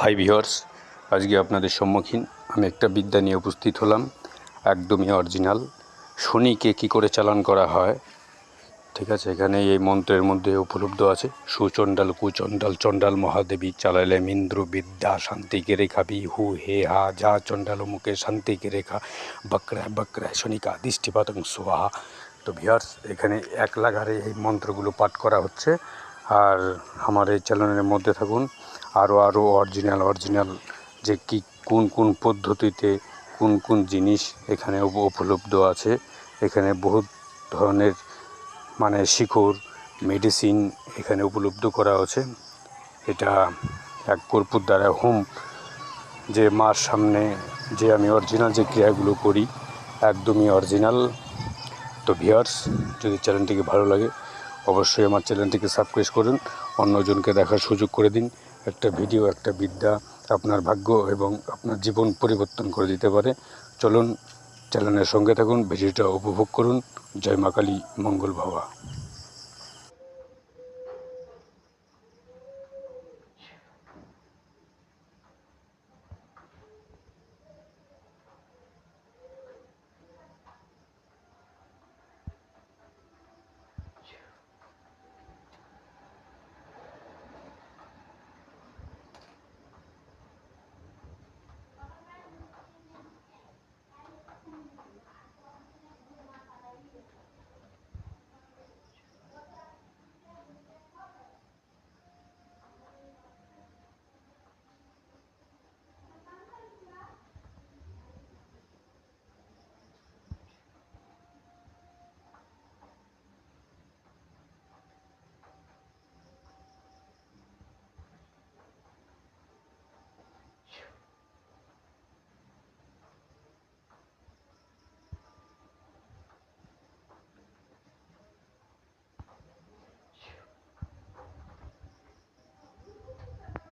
Hi viewers, আজকে আপনাদের সম্মুখীন আমি একটা বিদ্যা নিয়ে উপস্থিত হলাম, একদমই অরিজিনাল। শনিকে কী করে চালান করা হয়, ঠিক আছে। এখানে এই মন্ত্রের মধ্যে উপলব্ধ আছে: সুচণ্ডাল কুচণ্ডাল চণ্ডাল মহাদেবী চালাইলে ইন্দ্র বিদ্যা শান্তিকে রেখা বিহু হে হা যা চণ্ডাল মুখে শান্তিকে রেখা বক্রায় বক্রায় শনিকা দৃষ্টিপাতং সোহা। তো ভিউয়ার্স, এখানে এক লাগারে এই মন্ত্রগুলো পাঠ করা হচ্ছে। আর আমার এই চ্যানেলের মধ্যে থাকুন। আরও অরিজিনাল যে কি কোন পদ্ধতিতে কোন জিনিস এখানে উপলব্ধ আছে। এখানে বহুত ধরনের শিকড় মেডিসিন এখানে উপলব্ধ করা আছে। এটা এক কর্পূর দ্বারা হোম, যে মার সামনে যে আমি অরিজিনাল যে ক্রিয়াগুলো করি একদমই অরিজিনাল। তো ভিউয়ার্স, যদি চ্যানেলটিকে ভালো লাগে অবশ্যই আমার চ্যানেলটিকে সাবস্ক্রাইব করুন, অন্যজনকে দেখার সুযোগ করে দিন। একটা ভিডিও, একটা বিদ্যা আপনার ভাগ্য এবং আপনার জীবন পরিবর্তন করে দিতে পারে। চলুন চ্যানেলের সঙ্গে থাকুন, ভিডিওটা উপভোগ করুন। জয় মা কালী, মঙ্গল ভবা।